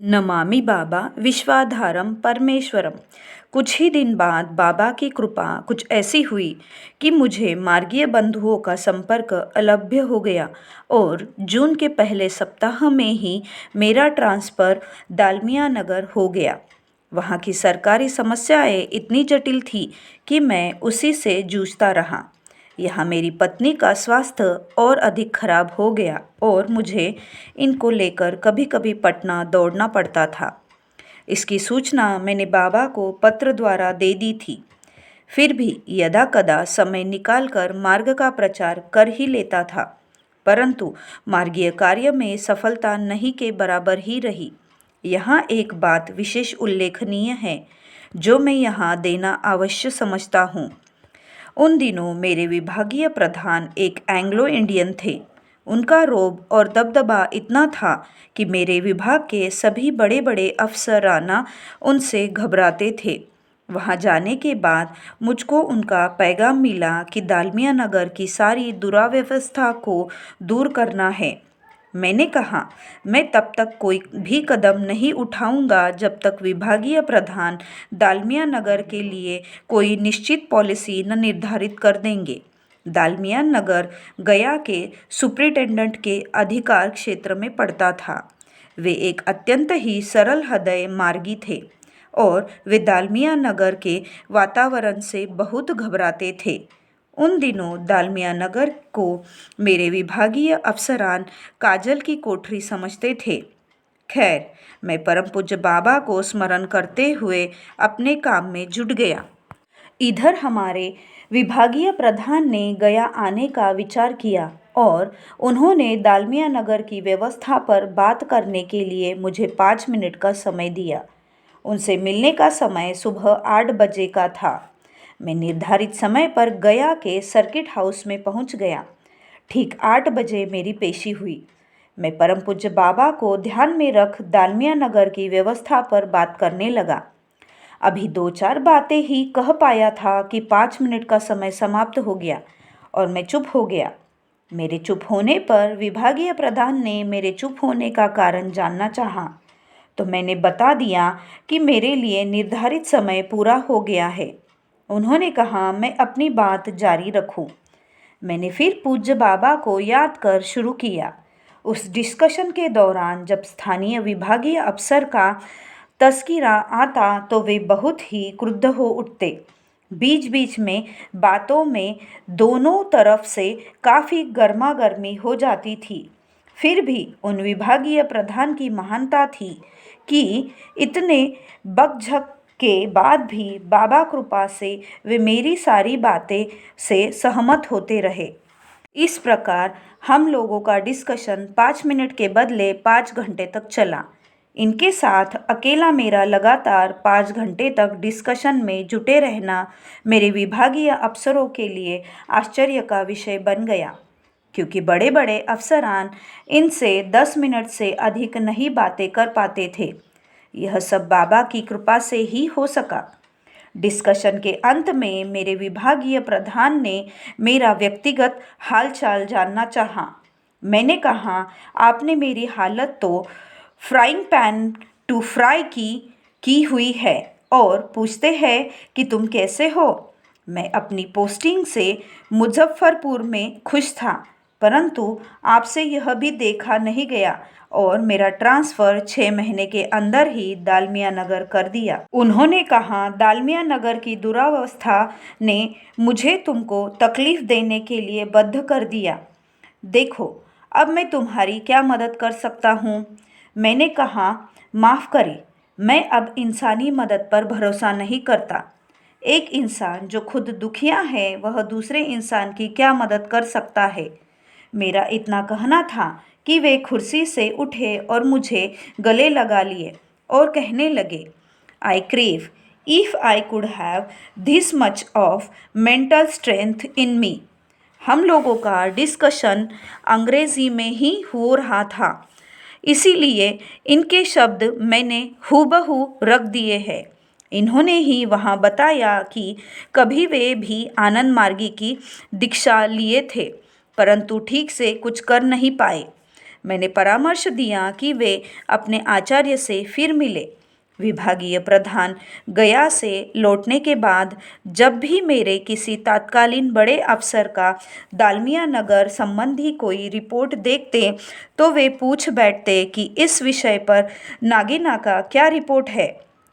नमामि बाबा विश्वाधारम परमेश्वरम। कुछ ही दिन बाद बाबा की कृपा कुछ ऐसी हुई कि मुझे मार्गीय बंधुओं का संपर्क अलभ्य हो गया और जून के पहले सप्ताह में ही मेरा ट्रांसफ़र दालमिया नगर हो गया। वहाँ की सरकारी समस्याएं इतनी जटिल थी कि मैं उसी से जूझता रहा। यहाँ मेरी पत्नी का स्वास्थ्य और अधिक खराब हो गया और मुझे इनको लेकर कभी कभी पटना दौड़ना पड़ता था। इसकी सूचना मैंने बाबा को पत्र द्वारा दे दी थी। फिर भी यदा कदा समय निकालकर मार्ग का प्रचार कर ही लेता था, परंतु मार्गीय कार्य में सफलता नहीं के बराबर ही रही। यहाँ एक बात विशेष उल्लेखनीय है जो मैं यहाँ देना अवश्य समझता हूँ। उन दिनों मेरे विभागीय प्रधान एक एंग्लो इंडियन थे। उनका रोब और दबदबा इतना था कि मेरे विभाग के सभी बड़े बड़े अफसराना उनसे घबराते थे। वहाँ जाने के बाद मुझको उनका पैगाम मिला कि दालमिया नगर की सारी दुराव्यवस्था को दूर करना है। मैंने कहा, मैं तब तक कोई भी कदम नहीं उठाऊंगा जब तक विभागीय प्रधान दालमिया नगर के लिए कोई निश्चित पॉलिसी न निर्धारित कर देंगे। दालमिया नगर गया के सुप्रिटेंडेंट के अधिकार क्षेत्र में पड़ता था। वे एक अत्यंत ही सरल हृदय मार्गी थे और वे दालमिया नगर के वातावरण से बहुत घबराते थे। उन दिनों दालमिया नगर को मेरे विभागीय अफसरान काजल की कोठरी समझते थे। खैर, मैं परम पूज्य बाबा को स्मरण करते हुए अपने काम में जुट गया। इधर हमारे विभागीय प्रधान ने गया आने का विचार किया और उन्होंने दालमिया नगर की व्यवस्था पर बात करने के लिए मुझे 5 मिनट का समय दिया। उनसे मिलने का समय सुबह 8 बजे का था। मैं निर्धारित समय पर गया के सर्किट हाउस में पहुंच गया। ठीक 8 बजे मेरी पेशी हुई। मैं परम पूज्य बाबा को ध्यान में रख दालमिया नगर की व्यवस्था पर बात करने लगा। अभी 2-4 बातें ही कह पाया था कि 5 मिनट का समय समाप्त हो गया और मैं चुप हो गया। मेरे चुप होने पर विभागीय प्रधान ने मेरे चुप होने का कारण जानना चाहा, तो मैंने बता दिया कि मेरे लिए निर्धारित समय पूरा हो गया है। उन्होंने कहा मैं अपनी बात जारी रखूं। मैंने फिर पूज्य बाबा को याद कर शुरू किया। उस डिस्कशन के दौरान जब स्थानीय विभागीय अफसर का तस्करा आता तो वे बहुत ही क्रुद्ध हो उठते। बीच बीच में बातों में दोनों तरफ से काफ़ी गर्मा गर्मी हो जाती थी। फिर भी उन विभागीय प्रधान की महानता थी कि इतने बकझक के बाद भी बाबा कृपा से वे मेरी सारी बातें से सहमत होते रहे। इस प्रकार हम लोगों का डिस्कशन 5 मिनट के बदले 5 घंटे तक चला। इनके साथ अकेला मेरा लगातार 5 घंटे तक डिस्कशन में जुटे रहना मेरे विभागीय अफसरों के लिए आश्चर्य का विषय बन गया, क्योंकि बड़े बड़े अफसरान इनसे 10 मिनट से अधिक नहीं बातें कर पाते थे। यह सब बाबा की कृपा से ही हो सका। डिस्कशन के अंत में मेरे विभागीय प्रधान ने मेरा व्यक्तिगत हालचाल जानना चाहा। मैंने कहा, आपने मेरी हालत तो फ्राइंग पैन टू फ्राई की हुई है और पूछते हैं कि तुम कैसे हो। मैं अपनी पोस्टिंग से मुजफ्फरपुर में खुश था, परंतु आपसे यह भी देखा नहीं गया और मेरा ट्रांसफ़र 6 महीने के अंदर ही दालमिया नगर कर दिया। उन्होंने कहा, दालमिया नगर की दुरावस्था ने मुझे तुमको तकलीफ देने के लिए बद्ध कर दिया। देखो, अब मैं तुम्हारी क्या मदद कर सकता हूँ। मैंने कहा, माफ़ करें, मैं अब इंसानी मदद पर भरोसा नहीं करता। एक इंसान जो खुद दुखिया है वह दूसरे इंसान की क्या मदद कर सकता है। मेरा इतना कहना था कि वे कुर्सी से उठे और मुझे गले लगा लिए और कहने लगे, I crave if I could have this much of mental strength in me. हम लोगों का डिस्कशन अंग्रेज़ी में ही हो रहा था, इसीलिए इनके शब्द मैंने हूबहू रख दिए हैं। इन्होंने ही वहाँ बताया कि कभी वे भी आनंद मार्गी की दीक्षा लिए थे, परंतु ठीक से कुछ कर नहीं पाए। मैंने परामर्श दिया कि वे अपने आचार्य से फिर मिले। विभागीय प्रधान गया से लौटने के बाद जब भी मेरे किसी तत्कालीन बड़े अफसर का दालमिया नगर संबंधी कोई रिपोर्ट देखते तो वे पूछ बैठते कि इस विषय पर नागिना का क्या रिपोर्ट है।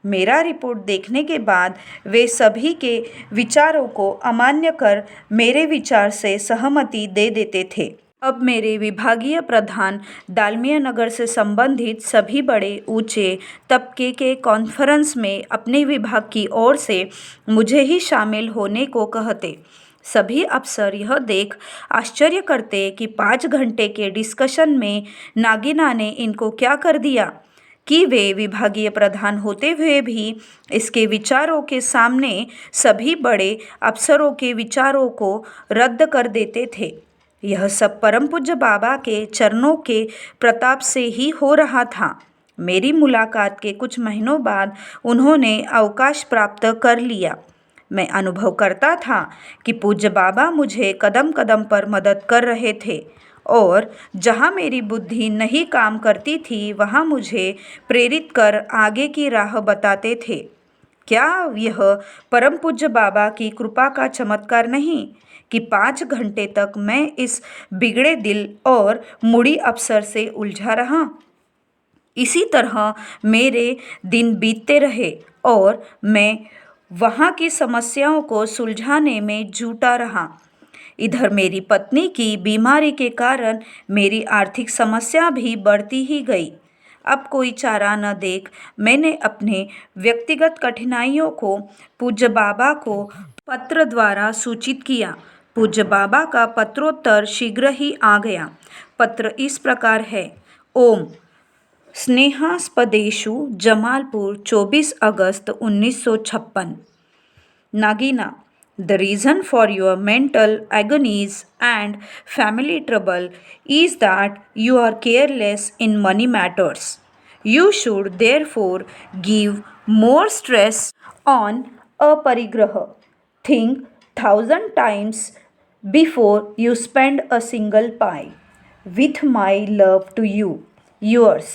मेरा रिपोर्ट देखने के बाद वे सभी के विचारों को अमान्य कर मेरे विचार से सहमति दे देते थे। अब मेरे विभागीय प्रधान दालमिया नगर से संबंधित सभी बड़े ऊंचे तबके के कॉन्फ्रेंस में अपने विभाग की ओर से मुझे ही शामिल होने को कहते। सभी अफसर यह देख आश्चर्य करते कि 5 घंटे के डिस्कशन में नागिना ने इनको क्या कर दिया कि वे विभागीय प्रधान होते हुए भी इसके विचारों के सामने सभी बड़े अफसरों के विचारों को रद्द कर देते थे। यह सब परम पूज्य बाबा के चरणों के प्रताप से ही हो रहा था। मेरी मुलाकात के कुछ महीनों बाद उन्होंने अवकाश प्राप्त कर लिया। मैं अनुभव करता था कि पूज्य बाबा मुझे कदम कदम पर मदद कर रहे थे और जहाँ मेरी बुद्धि नहीं काम करती थी वहाँ मुझे प्रेरित कर आगे की राह बताते थे। क्या यह परम पूज्य बाबा की कृपा का चमत्कार नहीं कि 5 घंटे तक मैं इस बिगड़े दिल और मुड़ी अफसर से उलझा रहा। इसी तरह मेरे दिन बीतते रहे और मैं वहाँ की समस्याओं को सुलझाने में जुटा रहा। इधर मेरी पत्नी की बीमारी के कारण मेरी आर्थिक समस्या भी बढ़ती ही गई। अब कोई चारा न देख मैंने अपने व्यक्तिगत कठिनाइयों को पूज्य बाबा को पत्र द्वारा सूचित किया। पूज्य बाबा का पत्रोत्तर शीघ्र ही आ गया। पत्र इस प्रकार है। ओम स्नेहास्पदेशु जमालपुर 24 अगस्त 1956। नागिना, the reason for your mental agonies and family trouble is that you are careless in money matters. You should therefore give more stress on aparigraha. Think 1,000 times before you spend a single pie. With my love to you, yours.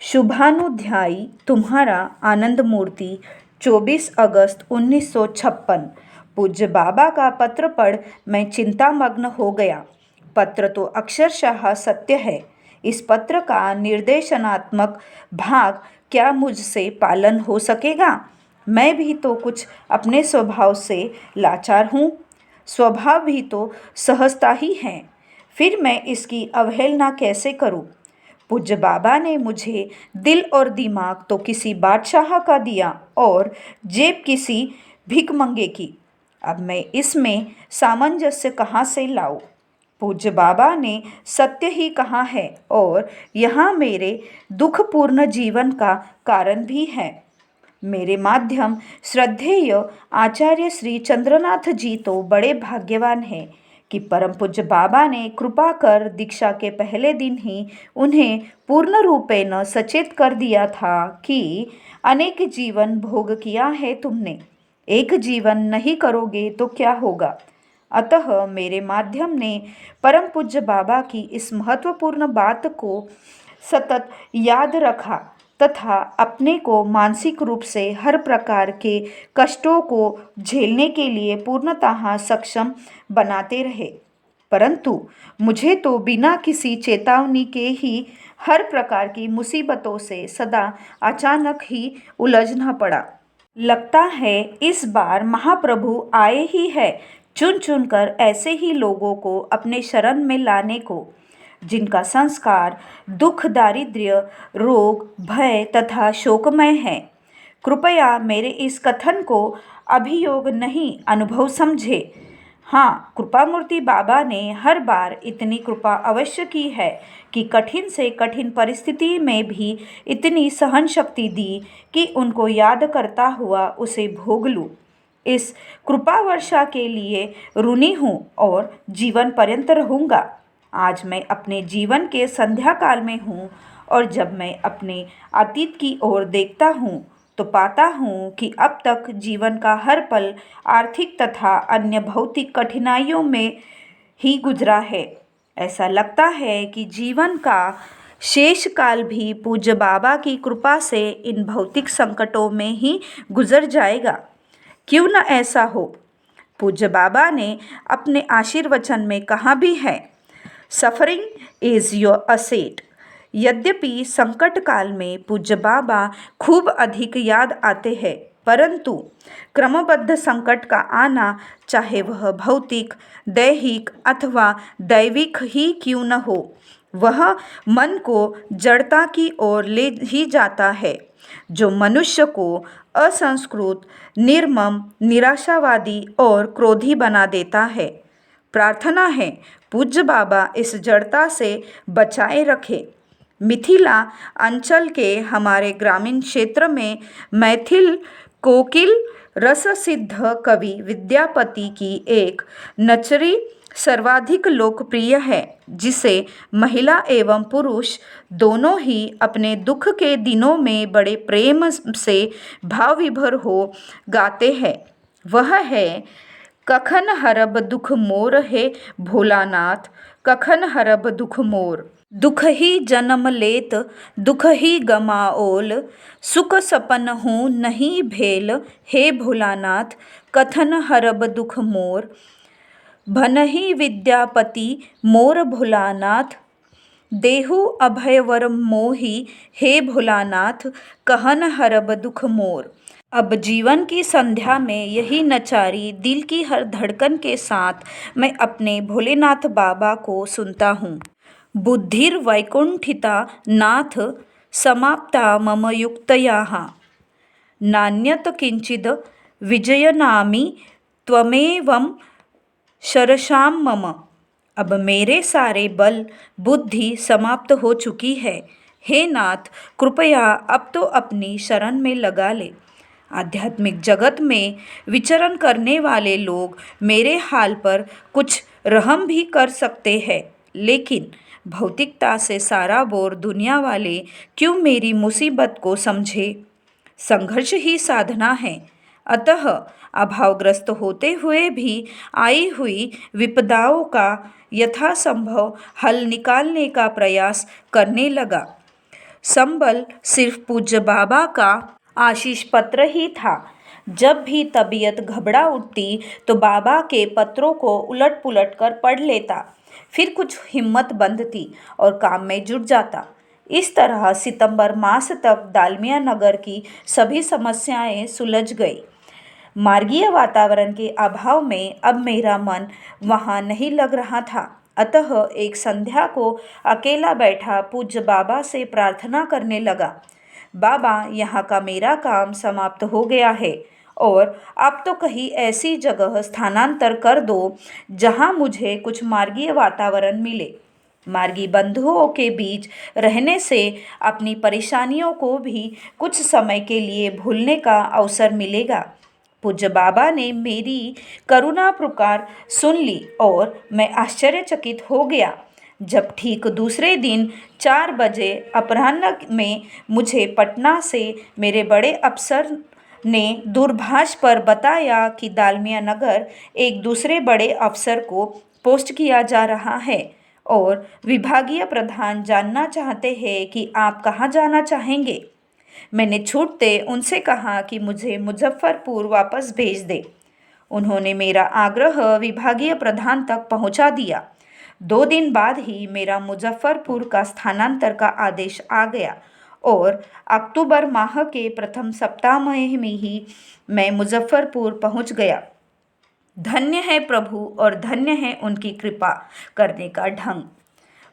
शुभानुध्यायी तुम्हारा आनंद मूर्ति 24 अगस्त 1956। पूज्य बाबा का पत्र पढ़ मैं चिंतामग्न हो गया। पत्र तो अक्षरशः सत्य है। इस पत्र का निर्देशनात्मक भाग क्या मुझसे पालन हो सकेगा? मैं भी तो कुछ अपने स्वभाव से लाचार हूँ। स्वभाव भी तो सहजता ही है, फिर मैं इसकी अवहेलना कैसे करूँ? पूज्य बाबा ने मुझे दिल और दिमाग तो किसी बादशाह का दिया और जेब किसी भिखमंगे की। अब मैं इसमें सामंजस्य कहाँ से लाऊं? पूज्य बाबा ने सत्य ही कहा है और यहाँ मेरे दुखपूर्ण जीवन का कारण भी है। मेरे माध्यम श्रद्धेय आचार्य श्री चंद्रनाथ जी तो बड़े भाग्यवान हैं कि परम पूज्य बाबा ने कृपा कर दीक्षा के पहले दिन ही उन्हें पूर्ण रूपेण सचेत कर दिया था कि अनेक जीवन भोग किया है तुमने, एक जीवन नहीं करोगे तो क्या होगा। अतः मेरे माध्यम ने परम पूज्य बाबा की इस महत्वपूर्ण बात को सतत याद रखा तथा अपने को मानसिक रूप से हर प्रकार के कष्टों को झेलने के लिए पूर्णतः सक्षम बनाते रहे। परंतु मुझे तो बिना किसी चेतावनी के ही हर प्रकार की मुसीबतों से सदा अचानक ही उलझना पड़ा। लगता है इस बार महाप्रभु आए ही है चुन चुन कर ऐसे ही लोगों को अपने शरण में लाने को, जिनका संस्कार दुख, दारिद्र्य, रोग, भय तथा शोकमय है। कृपया मेरे इस कथन को अभियोग नहीं, अनुभव समझे। हाँ, कृपामूर्ति बाबा ने हर बार इतनी कृपा अवश्य की है कि कठिन से कठिन परिस्थिति में भी इतनी सहन शक्ति दी कि उनको याद करता हुआ उसे भोग लूँ। इस कृपा वर्षा के लिए ऋणी हूँ और जीवन पर्यंत रहूँगा। आज मैं अपने जीवन के संध्या काल में हूँ और जब मैं अपने अतीत की ओर देखता हूँ तो पाता हूँ कि अब तक जीवन का हर पल आर्थिक तथा अन्य भौतिक कठिनाइयों में ही गुजरा है। ऐसा लगता है कि जीवन का शेष काल भी पूज्य बाबा की कृपा से इन भौतिक संकटों में ही गुजर जाएगा। क्यों न ऐसा हो। पूज्य बाबा ने अपने आशीर्वचन में कहा भी है, सफरिंग इज योर असेट। यद्यपि संकट काल में पूज्य बाबा खूब अधिक याद आते हैं, परंतु क्रमबद्ध संकट का आना, चाहे वह भौतिक, दैहिक अथवा दैविक ही क्यों न हो, वह मन को जड़ता की ओर ले ही जाता है, जो मनुष्य को असंस्कृत, निर्मम, निराशावादी और क्रोधी बना देता है। प्रार्थना है पूज्य बाबा इस जड़ता से बचाए रखे। मिथिला अंचल के हमारे ग्रामीण क्षेत्र में मैथिल कोकिल रस सिद्ध कवि विद्यापति की एक नचरी सर्वाधिक लोकप्रिय है, जिसे महिला एवं पुरुष दोनों ही अपने दुख के दिनों में बड़े प्रेम से भाव विभोर हो गाते हैं। वह है, कखन हरब दुख मोर हे भोलानाथ, कखन हरब दुख मोर। दुख ही जन्म लेत दुख ही गमाओल, सुख सपन हूँ नहीं भेल हे भोलानाथ, कथन हरब दुख मोर। भनहि विद्यापति मोर भोलानाथ, देहु अभयवर मोहि हे भोलानाथ, कहन हरब दुख मोर। अब जीवन की संध्या में यही नचारी दिल की हर धड़कन के साथ मैं अपने भोलेनाथ बाबा को सुनता हूँ। बुद्धिर वैकुंठिता नाथ समाप्ता मम युक्तयाः, नान्यत किंचिद विजयनामि त्वमेवं शरसाम मम। अब मेरे सारे बल बुद्धि समाप्त हो चुकी है। हे नाथ, कृपया अब तो अपनी शरण में लगा ले। आध्यात्मिक जगत में विचरण करने वाले लोग मेरे हाल पर कुछ रहम भी कर सकते हैं, लेकिन भौतिकता से सारा बोर दुनिया वाले क्यों मेरी मुसीबत को समझे। संघर्ष ही साधना है। अतः अभावग्रस्त होते हुए भी आई हुई विपदाओं का यथासंभव हल निकालने का प्रयास करने लगा। संबल सिर्फ पूज्य बाबा का आशीष पत्र ही था। जब भी तबीयत घबरा उठती तो बाबा के पत्रों को उलट पुलट कर पढ़ लेता, फिर कुछ हिम्मत बंधती और काम में जुट जाता। इस तरह सितंबर मास तक दालमिया नगर की सभी समस्याएं सुलझ गई। मार्गीय वातावरण के अभाव में अब मेरा मन वहाँ नहीं लग रहा था। अतः एक संध्या को अकेला बैठा पूज्य बाबा से प्रार्थना करने लगा, बाबा, यहाँ का मेरा काम समाप्त हो गया है और आप तो कहीं ऐसी जगह स्थानांतर कर दो जहाँ मुझे कुछ मार्गीय वातावरण मिले। मार्गी बंधुओं के बीच रहने से अपनी परेशानियों को भी कुछ समय के लिए भूलने का अवसर मिलेगा। पूज्य बाबा ने मेरी करुणा पुकार सुन ली और मैं आश्चर्यचकित हो गया जब ठीक दूसरे दिन 4 बजे अपराह्न में मुझे पटना से मेरे बड़े अफसर ने दूरभाष पर बताया कि दालमिया नगर एक दूसरे बड़े अफसर को पोस्ट किया जा रहा है और विभागीय प्रधान जानना चाहते हैं कि आप कहाँ जाना चाहेंगे। मैंने छूटते उनसे कहा कि मुझे मुजफ्फरपुर वापस भेज दे। उन्होंने मेरा आग्रह विभागीय प्रधान तक पहुंचा दिया। 2 दिन बाद ही मेरा मुजफ्फरपुर का स्थानांतर का आदेश आ गया और अक्टूबर माह के प्रथम सप्ताह में ही मैं मुजफ्फरपुर पहुंच गया। धन्य है प्रभु और धन्य है उनकी कृपा करने का ढंग।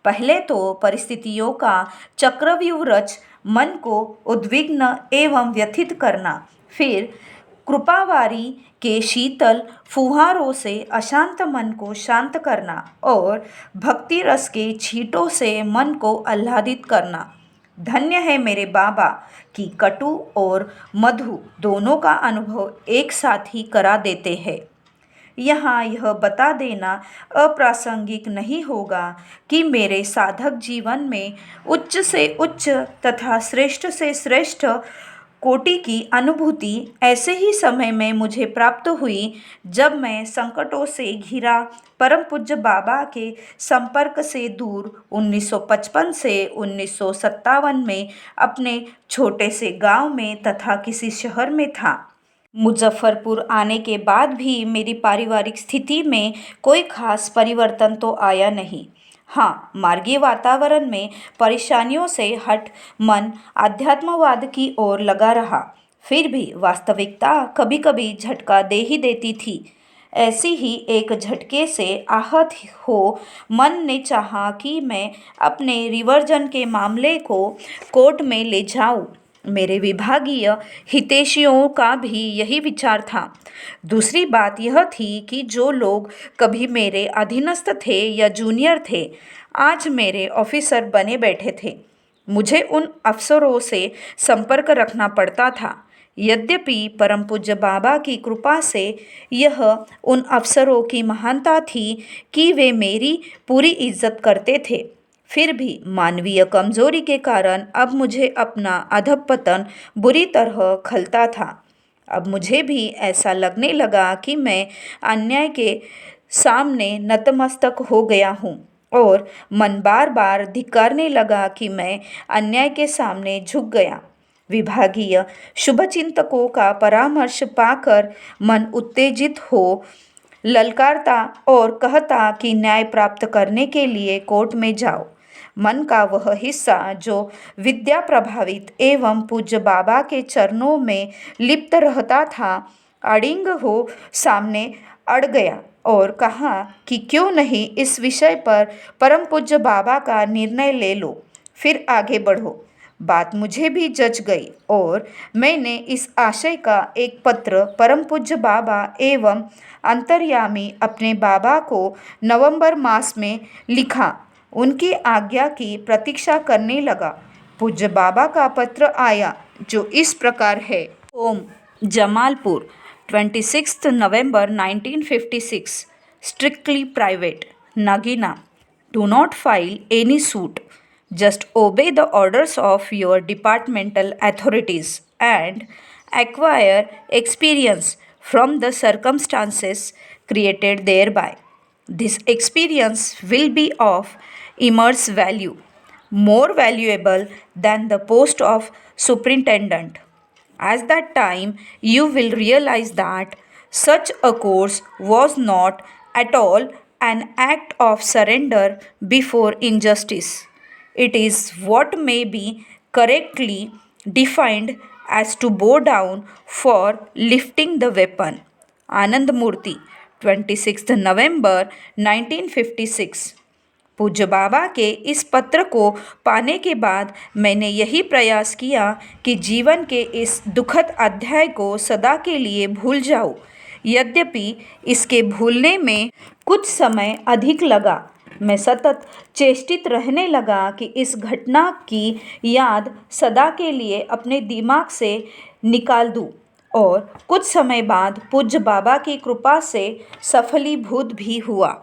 पहले तो परिस्थितियों का चक्रव्यूह रच मन को उद्विग्न एवं व्यथित करना, फिर कृपावारी के शीतल फुहारों से अशांत मन को शांत करना और भक्ति रस के छींटों से मन को आह्लादित करना। धन्य है मेरे बाबा कि कटु और मधु दोनों का अनुभव एक साथ ही करा देते हैं। यहाँ यह बता देना अप्रासंगिक नहीं होगा कि मेरे साधक जीवन में उच्च से उच्च तथा श्रेष्ठ से श्रेष्ठ कोटि की अनुभूति ऐसे ही समय में मुझे प्राप्त हुई जब मैं संकटों से घिरा परम पूज्य बाबा के संपर्क से दूर 1955 से 1957 में अपने छोटे से गांव में तथा किसी शहर में था। मुजफ्फरपुर आने के बाद भी मेरी पारिवारिक स्थिति में कोई खास परिवर्तन तो आया नहीं। हाँ, मार्गीय वातावरण में परेशानियों से हट मन आध्यात्मवाद की ओर लगा रहा। फिर भी वास्तविकता कभी कभी झटका दे ही देती थी। ऐसी ही एक झटके से आहत हो मन ने चाहा कि मैं अपने रिवर्जन के मामले को कोर्ट में ले जाऊं। मेरे विभागीय हितैषियों का भी यही विचार था। दूसरी बात यह थी कि जो लोग कभी मेरे अधीनस्थ थे या जूनियर थे, आज मेरे ऑफिसर बने बैठे थे। मुझे उन अफसरों से संपर्क रखना पड़ता था। यद्यपि परम पूज्य बाबा की कृपा से यह उन अफसरों की महानता थी कि वे मेरी पूरी इज्जत करते थे, फिर भी मानवीय कमजोरी के कारण अब मुझे अपना अधःपतन बुरी तरह खलता था। अब मुझे भी ऐसा लगने लगा कि मैं अन्याय के सामने नतमस्तक हो गया हूँ और मन बार बार धिक्कारने लगा कि मैं अन्याय के सामने झुक गया। विभागीय शुभचिंतकों का परामर्श पाकर मन उत्तेजित हो ललकारता और कहता कि न्याय प्राप्त करने के लिए कोर्ट में जाओ। मन का वह हिस्सा जो विद्या प्रभावित एवं पूज्य बाबा के चरणों में लिप्त रहता था, अड़िंग हो सामने अड़ गया और कहा कि क्यों नहीं इस विषय पर परम पूज्य बाबा का निर्णय ले लो, फिर आगे बढ़ो। बात मुझे भी जच गई और मैंने इस आशय का एक पत्र परम पूज्य बाबा एवं अंतर्यामी अपने बाबा को नवंबर मास में लिखा। उनकी आज्ञा की प्रतीक्षा करने लगा। पूज्य बाबा का पत्र आया जो इस प्रकार है। ओम, जमालपुर, 26 नवंबर 1956, strictly private, Nagina. Do not file any suit. Just obey the orders of your departmental authorities and acquire experience from the circumstances created thereby. This experience will be of immense value, more valuable than the post of superintendent. At that time, you will realize that such a course was not at all an act of surrender before injustice. It is what may be correctly defined as to bow down for lifting the weapon. Anand Murthy, 26 नवंबर 1956। पूज्य बाबा के इस पत्र को पाने के बाद मैंने यही प्रयास किया कि जीवन के इस दुखद अध्याय को सदा के लिए भूल जाऊं। यद्यपि इसके भूलने में कुछ समय अधिक लगा, मैं सतत चेष्टित रहने लगा कि इस घटना की याद सदा के लिए अपने दिमाग से निकाल दूं और कुछ समय बाद पूज्य बाबा की कृपा से सफलीभूत भी हुआ।